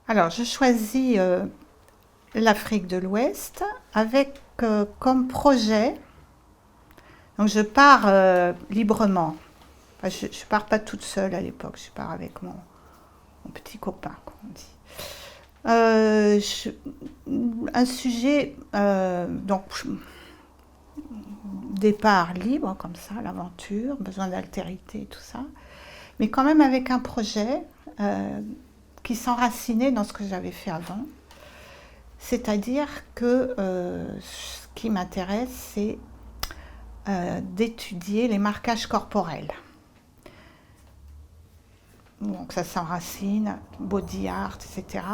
Alors, je choisis l'Afrique de l'Ouest avec comme projet, donc je pars librement. Enfin, je ne pars pas toute seule à l'époque, je pars avec mon petit copain, comme on dit. Un sujet, donc départ libre comme ça, l'aventure, besoin d'altérité et tout ça, mais quand même avec un projet qui s'enracinait dans ce que j'avais fait avant. C'est-à-dire que ce qui m'intéresse, c'est d'étudier les marquages corporels. Donc ça s'enracine, body art, etc.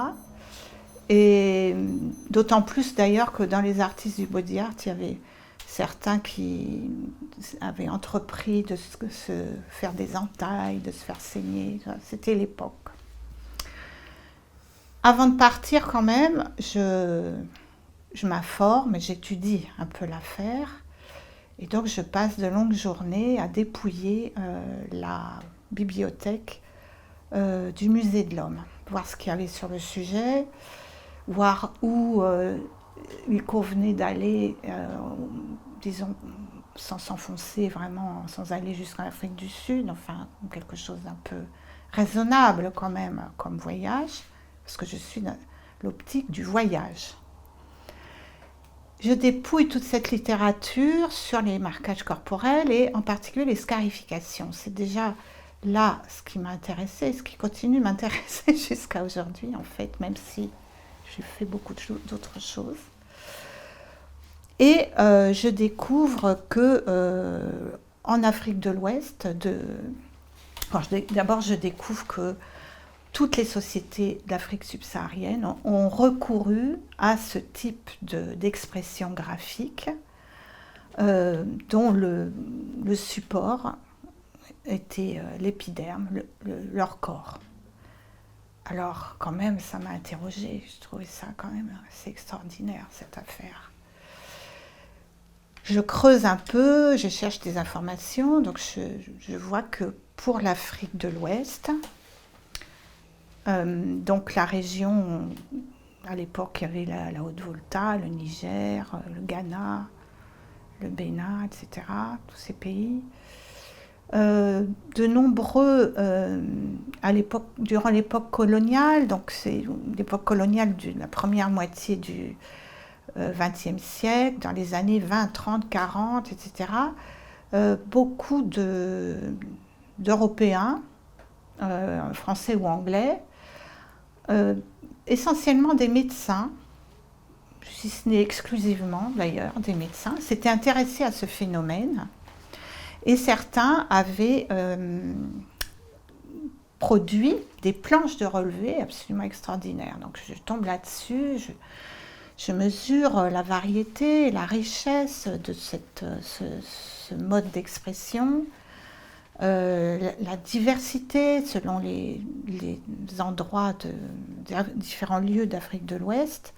Et d'autant plus d'ailleurs que dans les artistes du body art, il y avait certains qui avaient entrepris de se faire des entailles, de se faire saigner. C'était l'époque. Avant de partir quand même, je m'informe et j'étudie un peu l'affaire. Et donc je passe de longues journées à dépouiller la bibliothèque du musée de l'Homme, voir ce qu'il y avait sur le sujet, voir où il convenait d'aller, disons, sans s'enfoncer vraiment, sans aller jusqu'en Afrique du Sud, enfin quelque chose d'un peu raisonnable quand même comme voyage, parce que je suis dans l'optique du voyage. Je dépouille toute cette littérature sur les marquages corporels et en particulier les scarifications. C'est déjà là ce qui m'a intéressée, ce qui continue de m'intéresser jusqu'à aujourd'hui en fait, même si j'ai fait beaucoup d'autres choses. Et je découvre que en Afrique de l'Ouest, d'abord je découvre que toutes les sociétés d'Afrique subsaharienne ont recouru à ce type d'expression graphique dont le support était l'épiderme, leur corps. Alors quand même, ça m'a interrogée, je trouvais ça quand même assez extraordinaire cette affaire. Je creuse un peu, je cherche des informations, donc je vois que pour l'Afrique de l'Ouest, donc la région, à l'époque, il y avait la Haute-Volta, le Niger, le Ghana, le Bénin, etc., tous ces pays. De nombreux, durant l'époque coloniale, donc c'est l'époque coloniale de la première moitié du XXe siècle, dans les années 20, 30, 40, etc., beaucoup d'Européens, français ou anglais, essentiellement des médecins, si ce n'est exclusivement d'ailleurs des médecins, s'étaient intéressés à ce phénomène et certains avaient produit des planches de relevé absolument extraordinaires. Donc je tombe là-dessus, je mesure la variété, la richesse de ce mode d'expression, la diversité selon les endroits des différents lieux d'Afrique de l'Ouest.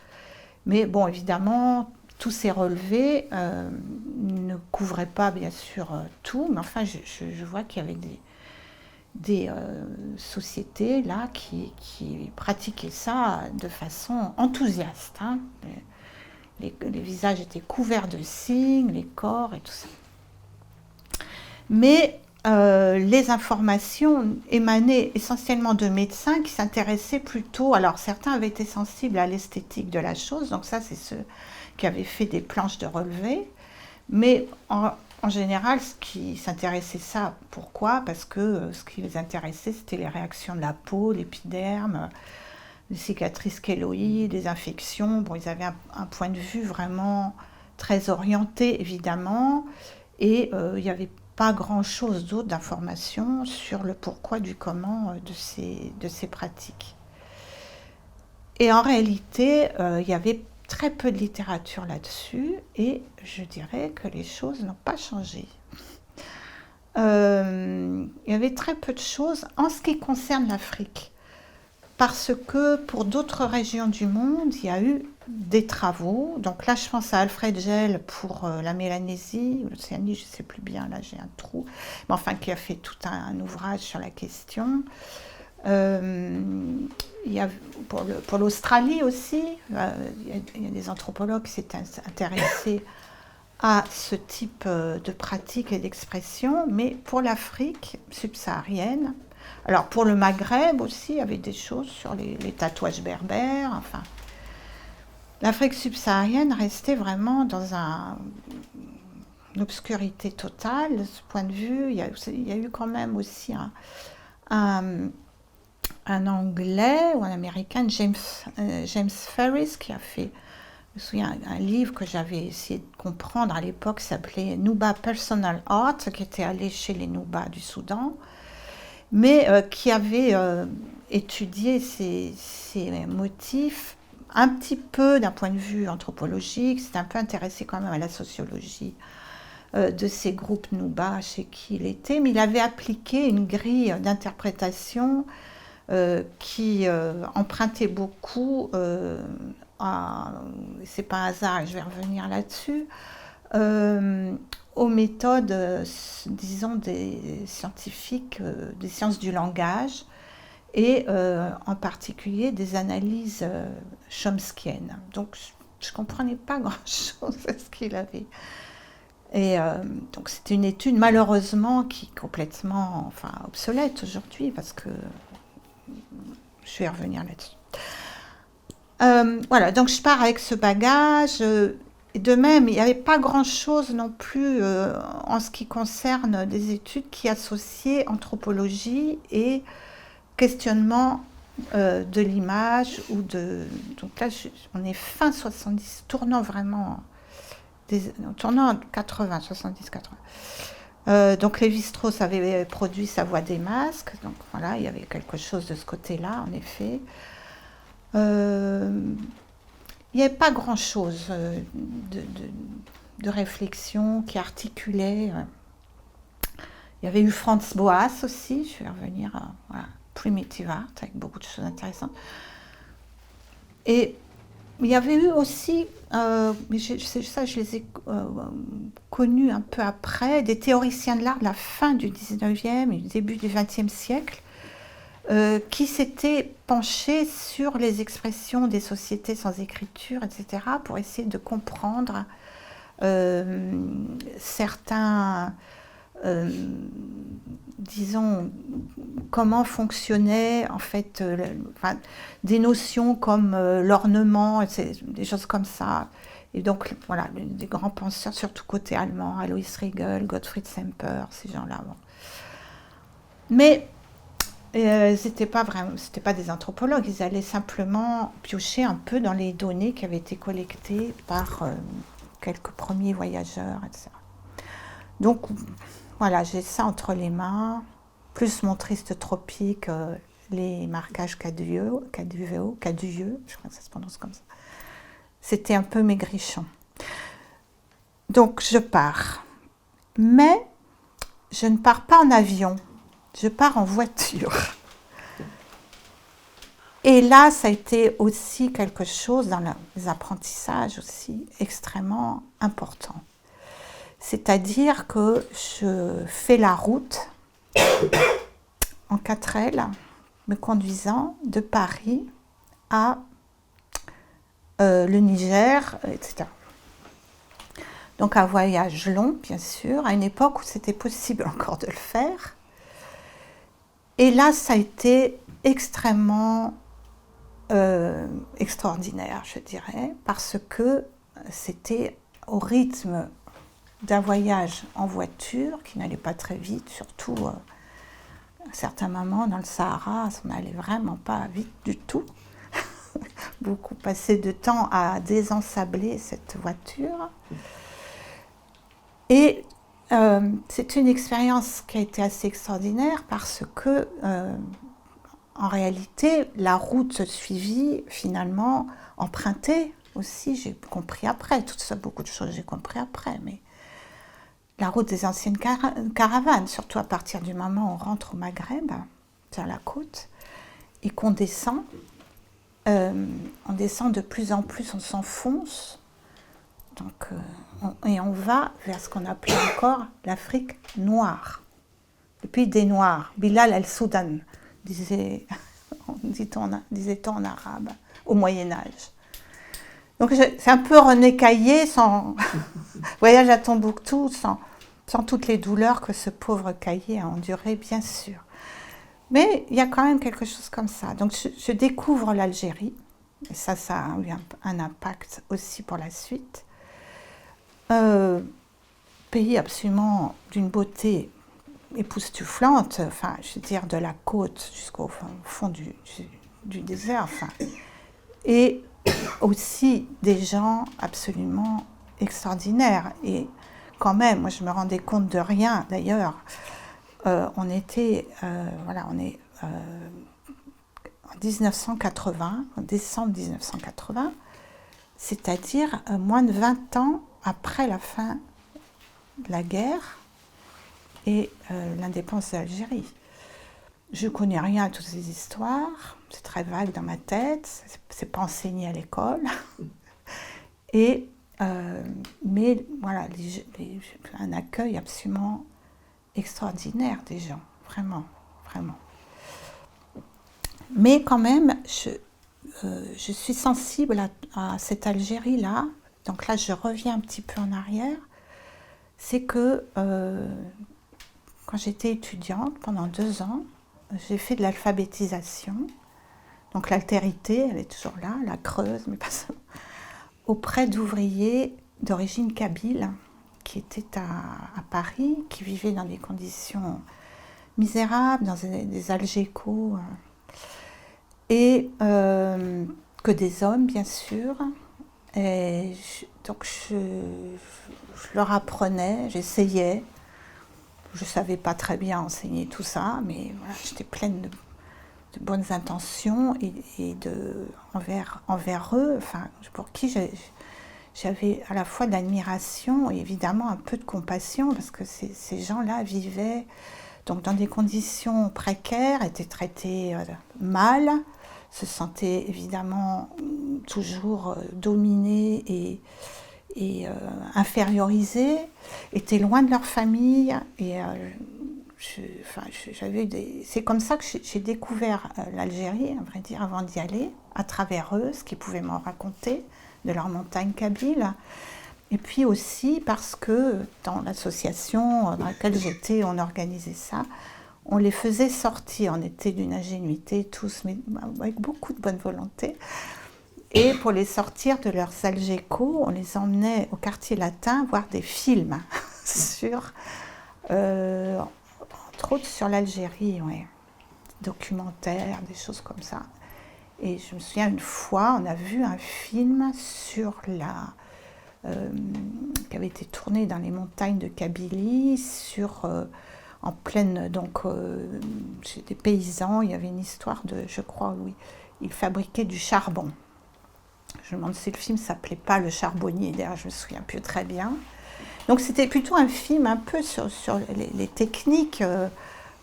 Mais bon, évidemment, tous ces relevés ne couvraient pas, bien sûr, tout, mais enfin, je vois qu'il y avait des sociétés là qui pratiquaient ça de façon enthousiaste. Hein. Les visages étaient couverts de signes, les corps et tout ça. Mais les informations émanaient essentiellement de médecins qui s'intéressaient plutôt, alors certains avaient été sensibles à l'esthétique de la chose, donc ça c'est ceux qui avaient fait des planches de relevé, mais en général ce qui s'intéressait ça, pourquoi? Parce que ce qui les intéressait c'était les réactions de la peau, l'épiderme, des cicatrices kéloïdes, des infections. Bon, ils avaient un point de vue vraiment très orienté, évidemment, et il n'y avait pas grand-chose d'autre d'informations sur le pourquoi du comment de ces pratiques. Et en réalité, il y avait très peu de littérature là-dessus, et je dirais que les choses n'ont pas changé. Il y avait très peu de choses en ce qui concerne l'Afrique, parce que pour d'autres régions du monde, il y a eu des travaux. Donc là, je pense à Alfred Gell pour la Mélanésie, ou l'Océanie, je ne sais plus bien, là j'ai un trou, mais enfin qui a fait tout un ouvrage sur la question. Il y a, pour l'Australie aussi, il y a des anthropologues qui s'étaient intéressés à ce type de pratique et d'expression, mais pour l'Afrique subsaharienne, alors pour le Maghreb aussi, il y avait des choses sur les tatouages berbères, enfin. L'Afrique subsaharienne restait vraiment dans une obscurité totale de ce point de vue. Il y a eu quand même aussi un Anglais ou un Américain, James Ferris, qui a fait, je me souviens, un livre que j'avais essayé de comprendre à l'époque, s'appelait Nuba Personal Art, qui était allé chez les Nuba du Soudan, mais qui avait étudié ces motifs un petit peu d'un point de vue anthropologique, s'était un peu intéressé quand même à la sociologie de ces groupes Nuba chez qui il était, mais il avait appliqué une grille d'interprétation qui empruntait beaucoup c'est pas un hasard, je vais revenir là-dessus, aux méthodes, disons, des scientifiques, des sciences du langage, et en particulier des analyses chomskiennes. Donc je ne comprenais pas grand-chose à ce qu'il avait. Et donc c'était une étude malheureusement qui est complètement obsolète aujourd'hui, parce que je vais revenir là-dessus. Voilà, donc je pars avec ce bagage. Et de même, il n'y avait pas grand-chose non plus en ce qui concerne des études qui associaient anthropologie et questionnement de l'image ou de... Donc là, on est fin 70, tournant vraiment... tournant 80, 70, 80. Donc Lévi-Strauss avait produit Sa voix des masques, donc voilà, il y avait quelque chose de ce côté-là, en effet. Il n'y avait pas grand-chose de réflexion qui articulait. Il y avait eu Franz Boas aussi, je vais revenir à Primitive Art, avec beaucoup de choses intéressantes. Et il y avait eu aussi, mais je les ai connus un peu après, des théoriciens de l'art de la fin du 19e et du début du 20e siècle, qui s'étaient penchés sur les expressions des sociétés sans écriture, etc., pour essayer de comprendre certains, disons, comment fonctionnaient en fait des notions comme l'ornement, des choses comme ça. Et donc voilà, des grands penseurs, surtout côté allemand, Alois Riegel, Gottfried Semper, ces gens-là. Bon. Mais c'était pas des anthropologues, ils allaient simplement piocher un peu dans les données qui avaient été collectées par quelques premiers voyageurs, etc. Donc voilà, j'ai ça entre les mains, plus mon triste tropique, les marquages Cadieux, je crois que ça se prononce comme ça. C'était un peu maigrichon. Donc je pars. Mais je ne pars pas en avion. Je pars en voiture. Et là, ça a été aussi quelque chose dans les apprentissages aussi extrêmement important. C'est-à-dire que je fais la route en 4L, me conduisant de Paris à le Niger, etc. Donc un voyage long, bien sûr, à une époque où c'était possible encore de le faire. Et là, ça a été extrêmement extraordinaire, je dirais, parce que c'était au rythme d'un voyage en voiture qui n'allait pas très vite, surtout à certains moments dans le Sahara, ça n'allait vraiment pas vite du tout. beaucoup passé de temps à désensabler cette voiture. Et c'est une expérience qui a été assez extraordinaire parce que, en réalité, la route suivie, finalement, empruntée aussi, j'ai compris après, tout ça, beaucoup de choses j'ai compris après, mais la route des anciennes caravanes, surtout à partir du moment où on rentre au Maghreb, sur la côte, et qu'on descend, on descend de plus en plus, on s'enfonce, donc, et on va vers ce qu'on appelait encore l'Afrique noire, le pays des Noirs, Bilal el-Soudan, disait-on en arabe, au Moyen-Âge. Donc c'est un peu René Caillé, sans voyage à Tombouctou, sans toutes les douleurs que ce pauvre Caillé a endurées, bien sûr. Mais il y a quand même quelque chose comme ça. Donc je découvre l'Algérie, et ça a eu un impact aussi pour la suite. Pays absolument d'une beauté époustouflante, enfin, je veux dire, de la côte jusqu'au fond du désert, enfin. Et aussi des gens absolument extraordinaires. Et quand même, moi je me rendais compte de rien d'ailleurs. On était, on est en 1980, en décembre 1980, c'est-à-dire moins de 20 ans après la fin de la guerre et l'indépendance d'Algérie. Je ne connais rien à toutes ces histoires, c'est très vague dans ma tête, c'est pas enseigné à l'école. Et, mais voilà, un accueil absolument extraordinaire des gens, vraiment, vraiment. Mais quand même, je suis sensible à cette Algérie-là, donc là je reviens un petit peu en arrière, c'est que quand j'étais étudiante pendant 2 ans, j'ai fait de l'alphabétisation, donc l'altérité, elle est toujours là, la Creuse, mais pas seulement, auprès d'ouvriers d'origine kabyle qui étaient à Paris, qui vivaient dans des conditions misérables, dans des algécos, et que des hommes, bien sûr. Et donc je leur apprenais, j'essayais. Je ne savais pas très bien enseigner tout ça, mais voilà, j'étais pleine de bonnes intentions et envers eux, enfin, pour qui j'avais à la fois de l'admiration et évidemment un peu de compassion, parce que ces gens-là vivaient donc dans des conditions précaires, étaient traités mal, se sentaient évidemment toujours dominés et infériorisés, étaient loin de leur famille et c'est comme ça que j'ai découvert l'Algérie, à vrai dire, avant d'y aller, à travers eux, ce qu'ils pouvaient m'en raconter de leur montagne kabyle. Et puis aussi parce que dans l'association dans laquelle j'étais, on organisait ça, on les faisait sortir, on était d'une ingénuité tous, mais avec beaucoup de bonne volonté. Et pour les sortir de leurs algécos, on les emmenait au quartier latin voir des films sur, entre autres sur l'Algérie, ouais. Documentaires, des choses comme ça. Et je me souviens une fois, on a vu un film sur qui avait été tourné dans les montagnes de Kabylie, en pleine, donc chez des paysans, il y avait une histoire de, je crois, oui, ils fabriquaient du charbon. Je me demande si le film s'appelait pas Le Charbonnier, d'ailleurs je me souviens plus très bien. Donc c'était plutôt un film un peu sur les techniques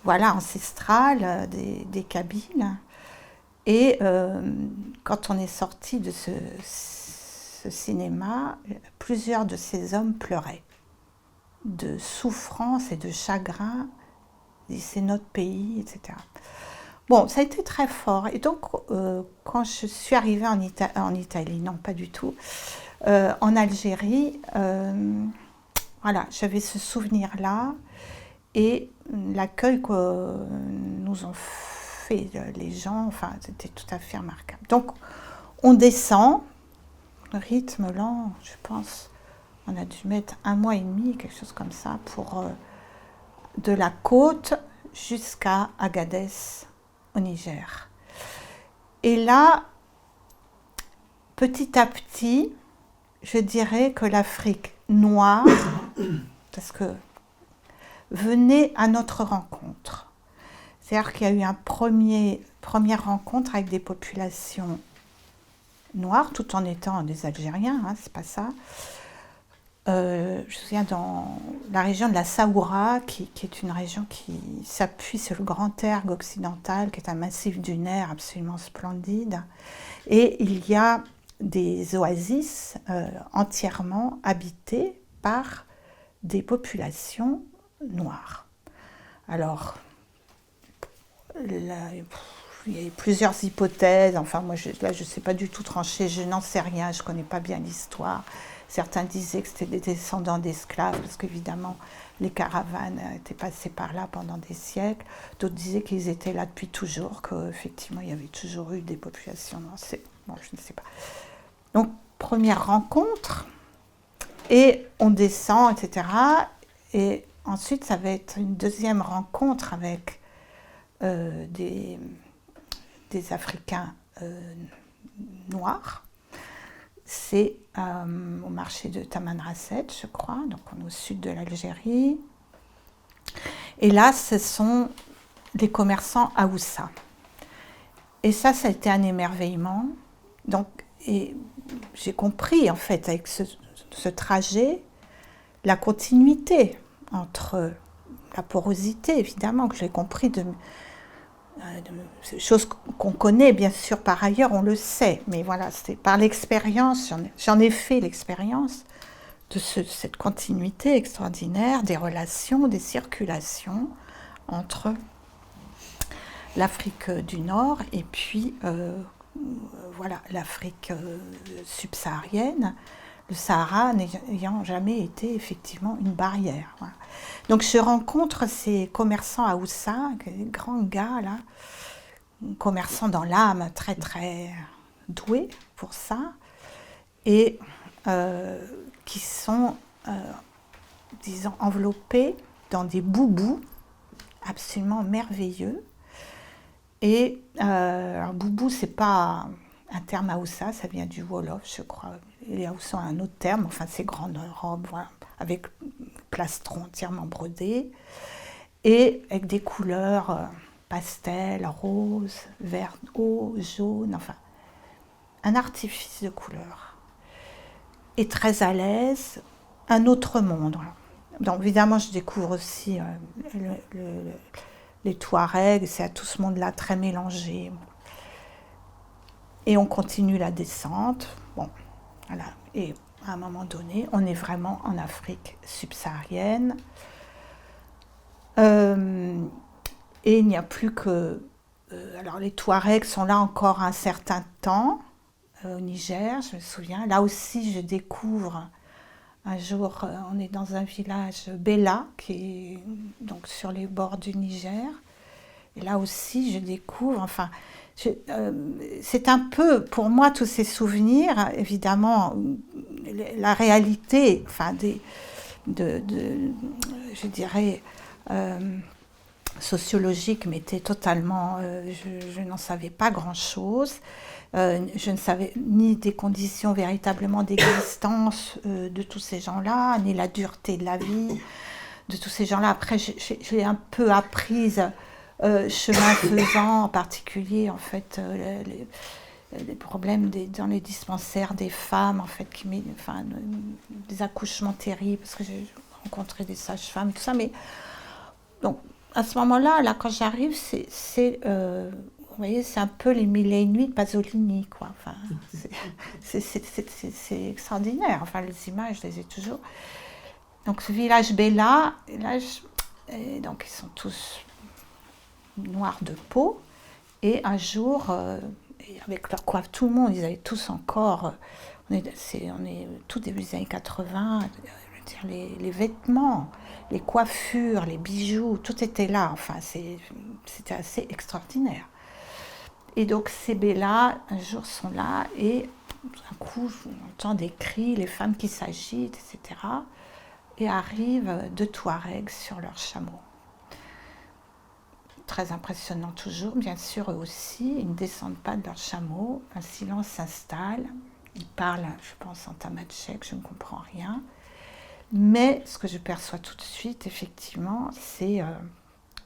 voilà, ancestrales des Kabyles. Et quand on est sorti de ce cinéma, plusieurs de ces hommes pleuraient de souffrance et de chagrin. Ils disaient c'est notre pays, etc. Bon, ça a été très fort. Et donc, quand je suis arrivée en Italie, non, pas du tout, en Algérie, voilà, j'avais ce souvenir-là et l'accueil que nous ont fait les gens, enfin, c'était tout à fait remarquable. Donc, on descend, rythme lent, je pense, on a dû mettre 1 mois et demi, quelque chose comme ça, pour de la côte jusqu'à Agadez, au Niger. Et là, petit à petit, je dirais que l'Afrique noire, parce que venait à notre rencontre. C'est-à-dire qu'il y a eu première rencontre avec des populations noires, tout en étant des Algériens, hein, c'est pas ça. Je me souviens dans la région de la Saoura, qui est une région qui s'appuie sur le Grand Erg occidental, qui est un massif dunaire absolument splendide. Et il y a des oasis entièrement habitées par des populations noires. Alors, là, il y a plusieurs hypothèses. Enfin, moi, là, je ne sais pas du tout trancher. Je n'en sais rien. Je ne connais pas bien l'histoire. Certains disaient que c'était des descendants d'esclaves, parce qu'évidemment, les caravanes étaient passées par là pendant des siècles. D'autres disaient qu'ils étaient là depuis toujours, qu'effectivement, il y avait toujours eu des populations noires. Bon, je ne sais pas. Donc, première rencontre, et on descend, etc. Et ensuite, ça va être une deuxième rencontre avec des Africains noirs. C'est au marché de Tamanrasset, je crois, donc on est au sud de l'Algérie. Et là, ce sont des commerçants Haoussa. Et ça a été un émerveillement. Donc, et j'ai compris, en fait, avec ce trajet, la continuité entre la porosité, évidemment, que j'ai compris de choses qu'on connaît bien sûr par ailleurs, on le sait, mais voilà, c'est par l'expérience, j'en ai fait l'expérience de cette continuité extraordinaire des relations, des circulations entre l'Afrique du Nord et puis voilà, l'Afrique subsaharienne, le Sahara n'ayant jamais été effectivement une barrière. Voilà. Donc je rencontre ces commerçants à Oussa, des grands gars là, commerçants dans l'âme, très très doués pour ça, et qui sont, disons, enveloppés dans des boubous absolument merveilleux. Et alors boubou, c'est pas un terme Haoussa, ça vient du Wolof, je crois. Les Haoussa ont un autre terme, enfin ces grandes robes, voilà, avec plastron entièrement brodé, et avec des couleurs pastel, rose, vert eau, jaune, enfin un artifice de couleurs. Et très à l'aise, un autre monde. Voilà. Donc évidemment, je découvre aussi les Touaregs, c'est à tout ce monde-là très mélangé. Et on continue la descente. Bon, voilà. Et à un moment donné, on est vraiment en Afrique subsaharienne. Et il n'y a plus que... alors les Touaregs sont là encore un certain temps, au Niger, je me souviens. Là aussi, je découvre... Un jour, on est dans un village, Bella, qui est donc sur les bords du Niger. Et là aussi, je découvre... Enfin, c'est un peu, pour moi, tous ces souvenirs, évidemment, la réalité, enfin, je dirais, sociologique m'était totalement... je n'en savais pas grand-chose. Je ne savais ni des conditions véritablement d'existence de tous ces gens-là, ni la dureté de la vie de tous ces gens-là. Après, j'ai un peu apprise, chemin faisant, en particulier, en fait, les problèmes dans les dispensaires des femmes, en fait, enfin, des accouchements terribles, parce que j'ai rencontré des sages-femmes, tout ça. Mais donc, à ce moment-là, là, quand j'arrive, vous voyez, c'est un peu les mille et une nuits de Pasolini, quoi. Enfin, c'est extraordinaire. Enfin, les images, je les ai toujours. Donc, ce village Bella, et donc ils sont tous noirs de peau. Et un jour, avec leur coiffe, tout le monde, ils avaient tous encore. On est tout début des années 80. Je veux dire, les vêtements, les coiffures, les bijoux, tout était là. Enfin, c'était assez extraordinaire. Et donc ces béllas, un jour, sont là et d'un coup, on entend des cris, les femmes qui s'agitent, etc. Et arrivent deux Touaregs sur leurs chameaux. Très impressionnant toujours, bien sûr, eux aussi. Ils ne descendent pas de leurs chameaux. Un silence s'installe. Ils parlent, je pense, en tamatchek, je ne comprends rien. Mais ce que je perçois tout de suite, effectivement, c'est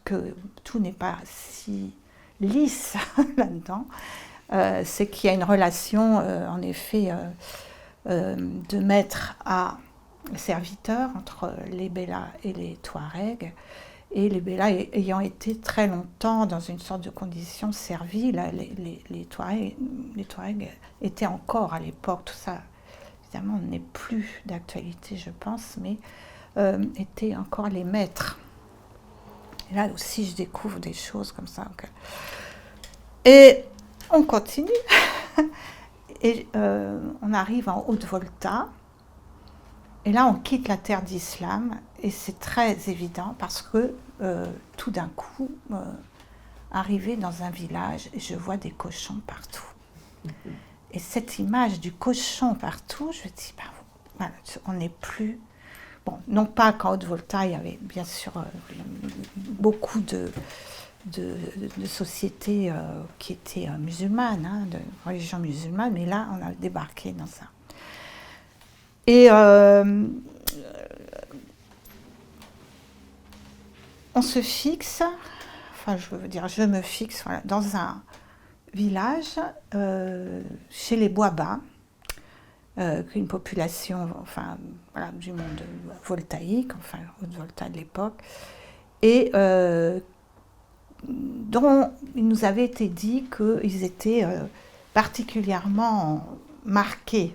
que tout n'est pas si lisse là-dedans. C'est qu'il y a une relation, en effet, de maître à serviteur entre les Bellas et les Touaregs. Et les Bellas ayant été très longtemps dans une sorte de condition servile, les Touaregs étaient encore à l'époque, tout ça évidemment n'est plus d'actualité je pense, mais étaient encore les maîtres. Et là aussi je découvre des choses comme ça. Et on continue et on arrive en Haute-Volta. Et là, on quitte la terre d'islam et c'est très évident parce que tout d'un coup, arrivé dans un village, je vois des cochons partout. Et cette image du cochon partout, je me dis, ben, voilà, on n'est plus... Bon, non pas qu'en Haute-Volta, il y avait bien sûr beaucoup de sociétés qui étaient musulmanes, hein, de religion musulmane, mais là, on a débarqué dans ça. Et on se fixe, enfin je veux dire, je me fixe voilà, dans un village chez les Bois-Bas, une population enfin, voilà, du monde voltaïque, enfin Haute-Volta de l'époque, et dont il nous avait été dit qu'ils étaient particulièrement marqués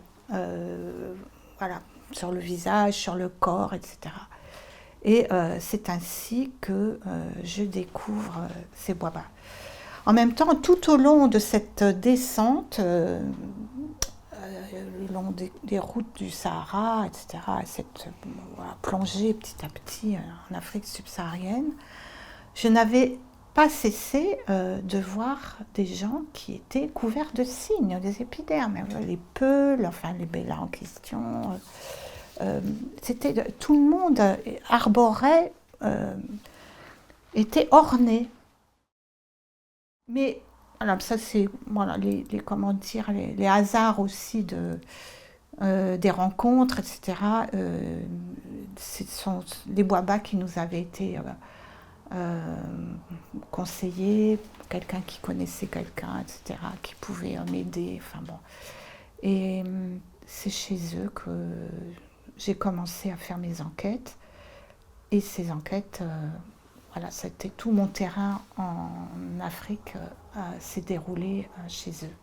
voilà, sur le visage, sur le corps, etc. Et c'est ainsi que je découvre ces Bois-Bas. En même temps, tout au long de cette descente, le long des routes du Sahara, etc., cette voilà, plongée petit à petit en Afrique subsaharienne, je n'avais pas cessé de voir des gens qui étaient couverts de signes, des épidermes, les peuls, enfin les Bellas en question. C'était tout le monde arborait, était orné. Mais alors ça c'est voilà, comment dire, les hasards aussi des rencontres, etc. Ce sont les Bois-Bas qui nous avaient été conseillés, quelqu'un qui connaissait quelqu'un, etc., qui pouvait m'aider. Enfin bon. Et c'est chez eux que j'ai commencé à faire mes enquêtes. Et ces enquêtes, voilà, c'était tout mon terrain en Afrique s'est déroulé chez eux.